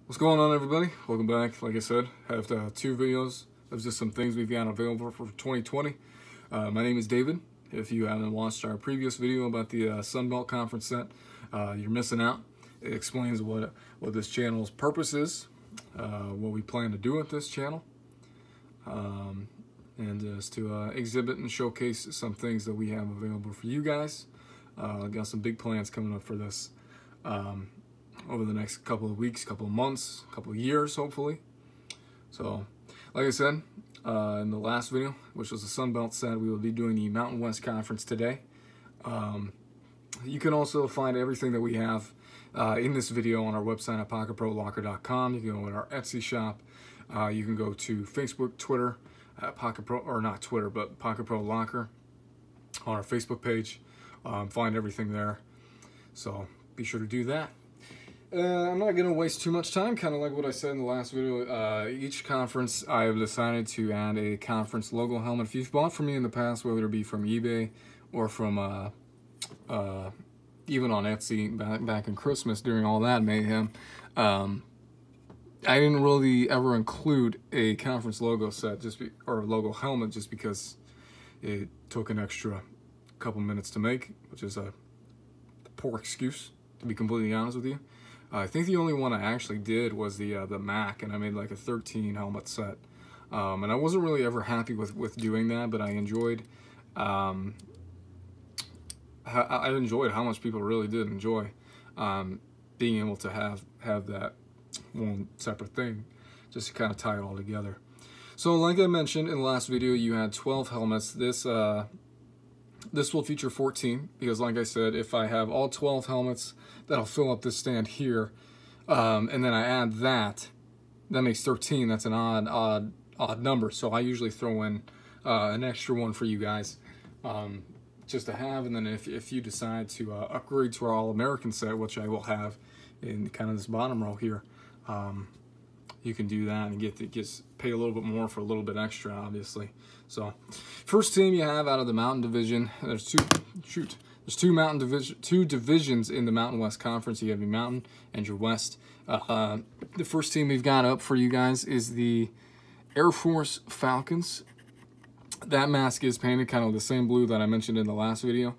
What's going on, everybody? Welcome back. Like I said, I have two videos of just some things we've got available for 2020. My name is David. If you haven't watched our previous video about the Sun Belt Conference set, you're missing out. It explains what this channel's purpose is, what we plan to do with this channel, and just to exhibit and showcase some things that we have available for you guys. I've got some big plans coming up for this. Over the next couple of weeks, couple of months, couple of years, hopefully. So, like I said, in the last video, which was the Sun Belt set, we will be doing the Mountain West Conference today. You can also find everything that we have in this video on our website at pocketprolocker.com. You can go in our Etsy shop. You can go to Facebook, Twitter, Pocket Pro, or not Twitter, but Pocket Pro Locker on our Facebook page. Find everything there. So, be sure to do that. I'm not going to waste too much time, kind of like what I said in the last video. Each conference, I have decided to add a conference logo helmet. If you've bought from me in the past, whether it be from eBay or from even on Etsy back in Christmas during all that mayhem, I didn't really ever include a conference logo set or logo helmet just because it took an extra couple minutes to make, which is a poor excuse, to be completely honest with you. I think the only one I actually did was the Mac, and I made like a 13 helmet set. And I wasn't really ever happy with doing that, but I enjoyed I enjoyed how much people really did enjoy being able to have that one separate thing, just to kind of tie it all together. So like I mentioned in the last video, you had 12 helmets. This will feature 14 because, like I said, if I have all 12 helmets, that'll fill up this stand here, and then I add that makes 13. That's an odd number. So I usually throw in an extra one for you guys just to have, and then if you decide to upgrade to our All-American set, which I will have in kind of this bottom row here, you can do that and pay a little bit more for a little bit extra, obviously. So, first team you have out of the Mountain Division. There's two divisions in the Mountain West Conference. You have your Mountain and your West. The first team we've got up for you guys is the Air Force Falcons. That mask is painted kind of the same blue that I mentioned in the last video.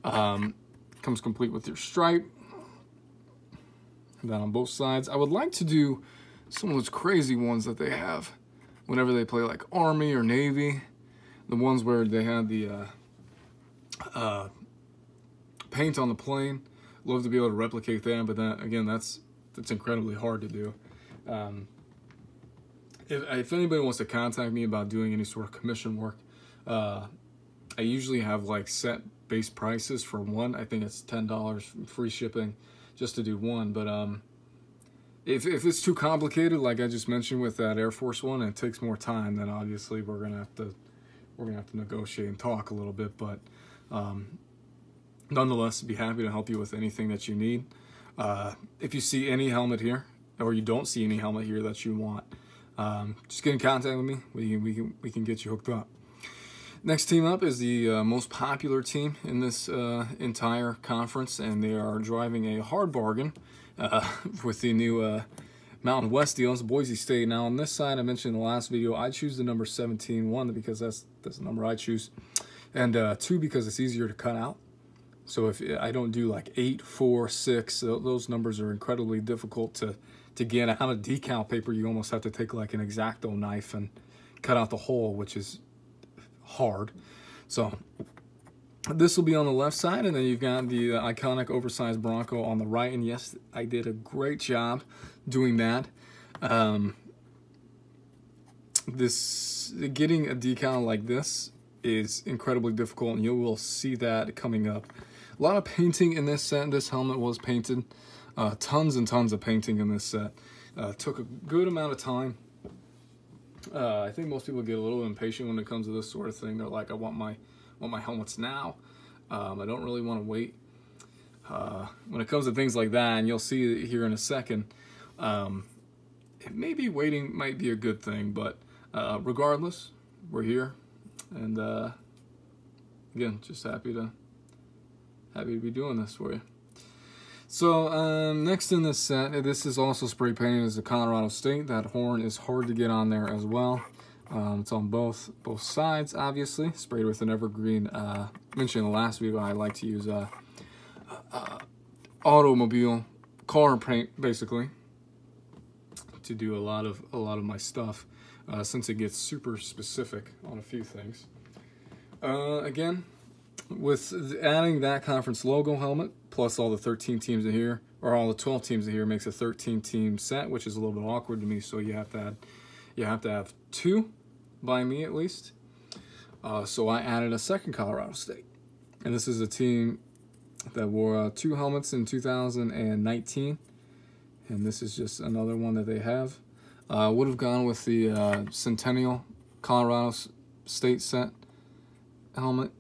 Comes complete with your stripe. That on both sides. I would like to do some of those crazy ones that they have whenever they play like Army or Navy. The ones where they had the paint on the plane. Love to be able to replicate that, but that, again, that's incredibly hard to do. If anybody wants to contact me about doing any sort of commission work, I usually have like set base prices for one. I think it's $10 free shipping just to do one, but if it's too complicated, like I just mentioned with that Air Force one, and it takes more time, then obviously we're gonna have to negotiate and talk a little bit. But nonetheless, be happy to help you with anything that you need. If you see any helmet here, or you don't see any helmet here that you want, just get in contact with me. We can get you hooked up. Next team up is the most popular team in this entire conference, and they are driving a hard bargain with the new Mountain West deals, Boise State. Now on this side, I mentioned in the last video, I choose the number 17, one, because that's the number I choose, and two, because it's easier to cut out. So if I don't do like 8, 4, 6, those numbers are incredibly difficult to get out of decal paper. You almost have to take like an X-Acto knife and cut out the hole, which is hard. So this will be on the left side, and then you've got the iconic oversized Bronco on the right. And yes, I did a great job doing that. Getting a decal like this is incredibly difficult, and you will see that coming up. A lot of painting in this set. This helmet was painted. Tons and tons of painting in this set. Took a good amount of time. I think most people get a little impatient when it comes to this sort of thing. They're like, I want my helmets now. I don't really want to wait. When it comes to things like that, and you'll see it here in a second, maybe waiting might be a good thing, but regardless, we're here, and again, just happy to be doing this for you. So next in this set, this is also spray painted as a Colorado State. That horn is hard to get on there as well. It's on both sides, obviously. Sprayed with an evergreen. Mentioned in the last video, I like to use automobile car paint, basically, to do a lot of my stuff, since it gets super specific on a few things. Again, with adding that conference logo helmet plus all the 13 teams in here, or all the 12 teams in here, makes a 13-team set, which is a little bit awkward to me. So you have to have 2, by me at least. So I added a second Colorado State, and this is a team that wore 2 helmets in 2019, and this is just another one that they have. Would have gone with the Centennial Colorado State set helmet.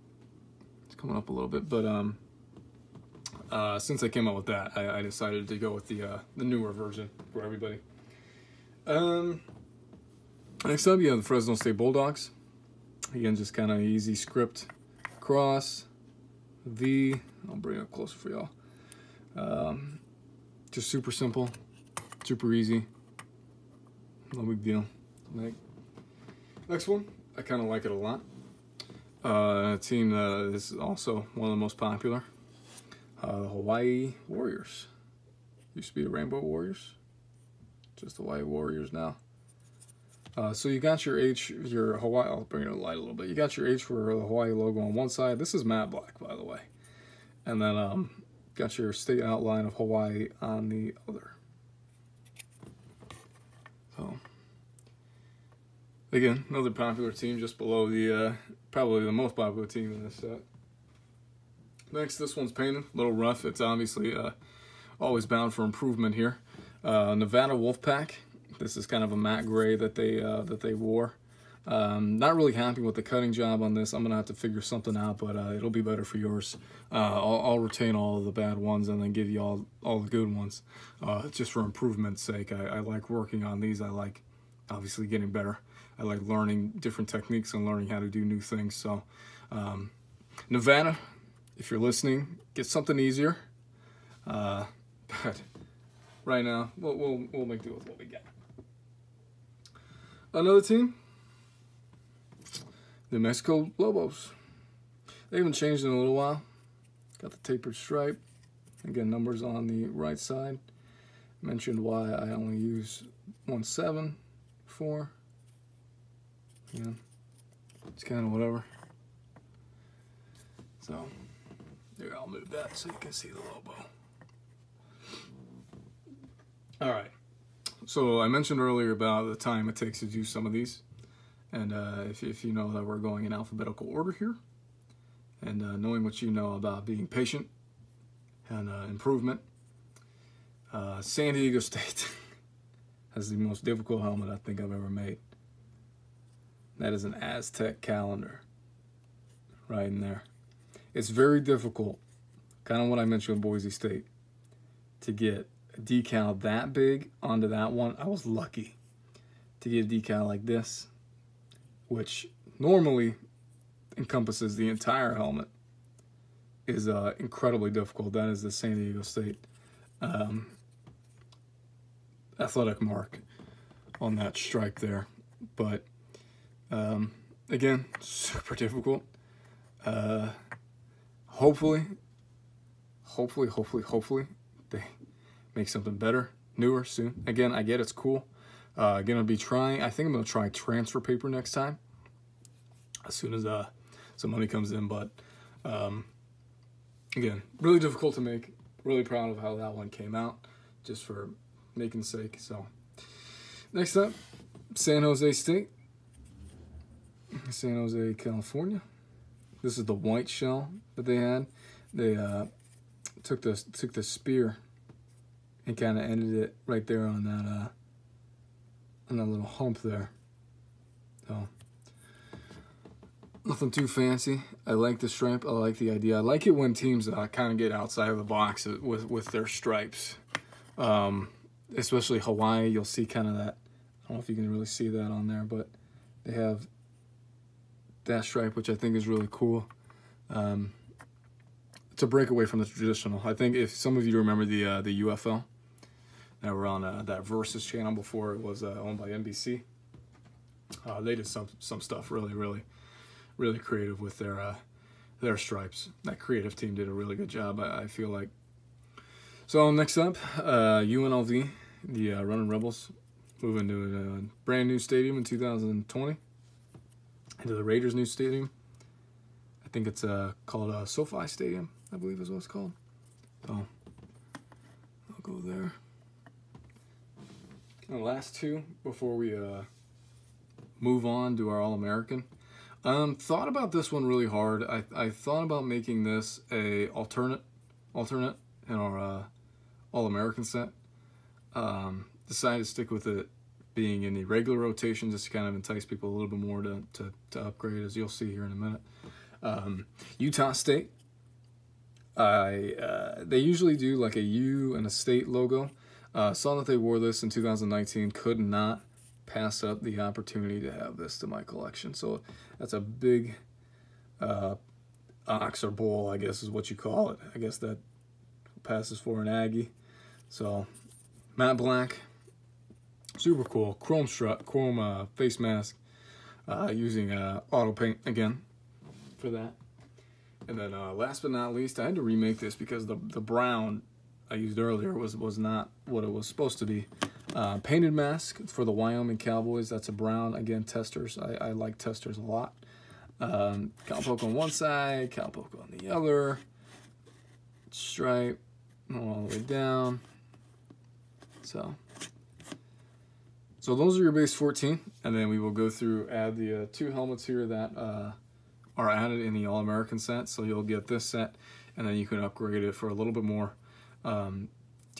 It's coming up a little bit, but since I came up with that, I decided to go with the newer version for everybody. Next up, you have the Fresno State Bulldogs. Again, just kind of easy script, cross, V. I'll bring it up closer for y'all. Just super simple, super easy, no big deal. Next one, I kind of like it a lot. A team that is also one of the most popular, the Hawaii Warriors. Used to be the Rainbow Warriors, just the Hawaii Warriors now. So you got your H, your Hawaii, I'll bring it to light a little bit. You got your H for the Hawaii logo on one side. This is matte black, by the way. And then got your state outline of Hawaii on the other. So, again, another popular team just below the, probably the most popular team in this set. Next, this one's painted, a little rough. It's obviously always bound for improvement here. Nevada Wolfpack. This is kind of a matte gray that they wore. Not really happy with the cutting job on this. I'm gonna have to figure something out, but it'll be better for yours. I'll retain all of the bad ones and then give you all the good ones, just for improvement's sake. I like working on these. I like obviously getting better. I like learning different techniques and learning how to do new things. So Nevada, if you're listening, get something easier. But right now, we'll make do with what we got. Another team, New Mexico Lobos. They haven't changed in a little while. Got the tapered stripe. Again, numbers on the right side. Mentioned why I only use 1.7, 4. Yeah, it's kind of whatever. So, here, I'll move that so you can see the Lobo. All right. So I mentioned earlier about the time it takes to do some of these. And if you know that we're going in alphabetical order here, and knowing what you know about being patient and improvement, San Diego State has the most difficult helmet I think I've ever made. That is an Aztec calendar right in there. It's very difficult, kind of what I mentioned with Boise State, to get a decal that big onto that one. I was lucky to get a decal like this, which normally encompasses the entire helmet, is incredibly difficult. That is the San Diego State athletic mark on that stripe there. But again, super difficult. Hopefully they make something better, newer soon. Again, I get it's cool. Gonna be trying, I think I'm gonna try transfer paper next time, as soon as some money comes in. But again, really difficult to make. Really proud of how that one came out, just for making sake. So next up, San Jose State, San Jose, California. This is the white shell that they had. They took the spear and kind of ended it right there on that little hump there. So nothing too fancy. I like the stripe. I like the idea. I like it when teams kind of get outside of the box with their stripes. Especially Hawaii, you'll see kind of that. I don't know if you can really see that on there, but they have that stripe, which I think is really cool. To to break away from the traditional. I think if some of you remember the UFL that were on that Versus channel before it was owned by NBC, they did some stuff really creative with their stripes. That creative team did a really good job, I feel like. So next up, UNLV, the Running Rebels, moving to a brand new stadium in 2020, into the Raiders' new stadium. I think it's called SoFi Stadium, I believe is what it's called. So I'll go there. And the last two before we move on to our All-American. Thought about this one really hard. I thought about making this a alternate in our All-American set. Decided to stick with it being in the regular rotation just to kind of entice people a little bit more to upgrade, as you'll see here in a minute. Utah State. They usually do like a U and a state logo. Saw that they wore this in 2019. Could not pass up the opportunity to have this to my collection. So that's a big ox or bull, I guess is what you call it. I guess that passes for an Aggie. So matte black, super cool. Chrome face mask, using auto paint again for that. And then last but not least, I had to remake this because the brown I used earlier was not what it was supposed to be. Painted mask for the Wyoming Cowboys. That's a brown. Again, testers. I like testers a lot. Cowpoke on one side, cowpoke on the other. Stripe all the way down. So those are your base 14, and then we will go through, add the two helmets here that are added in the All-American set. So you'll get this set, and then you can upgrade it for a little bit more to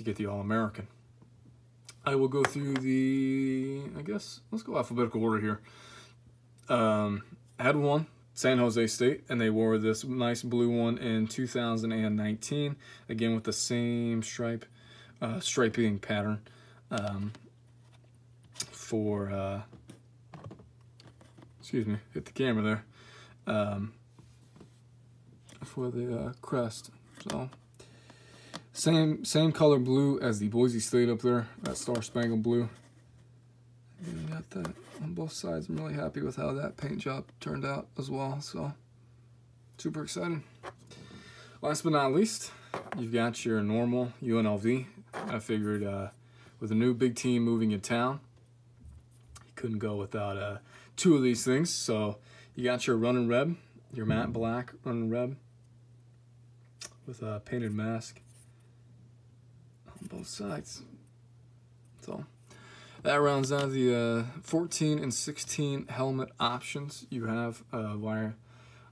get the All-American. I will go through I guess, let's go alphabetical order here. I had one, San Jose State, and they wore this nice blue one in 2019, again with the same striping pattern for, excuse me, hit the camera there, for the crest. So same color blue as the Boise State up there, that Star Spangled Blue. And got that on both sides. I'm really happy with how that paint job turned out as well. So super exciting. Last but not least, you've got your normal UNLV. I figured with a new big team moving in town, you couldn't go without two of these things. So you got your Running Reb, your matte black Running Reb with a painted mask on both sides. So that rounds out the 14 and 16 helmet options you have via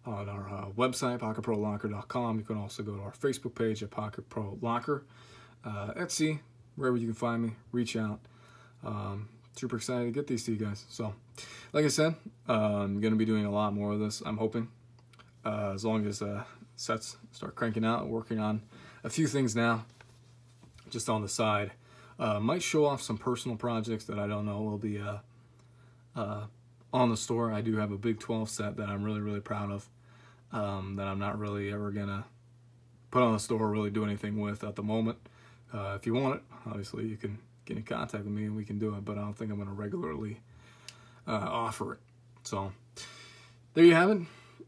on our website, pocketprolocker.com. You can also go to our Facebook page at Pocket Pro Locker, Etsy, wherever you can find me. Reach out. Super excited to get these to you guys. So, like I said, I'm going to be doing a lot more of this, I'm hoping, as long as sets start cranking out. Working on a few things now, just on the side. Might show off some personal projects that I don't know will be on the store. I do have a Big 12 set that I'm really proud of, that I'm not really ever gonna put on the store or really do anything with at the moment. If you want it, obviously you can get in contact with me and we can do it, but I don't think I'm gonna regularly offer it. So there you have it.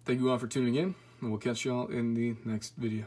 Thank you all for tuning in, and we'll catch y'all in the next video.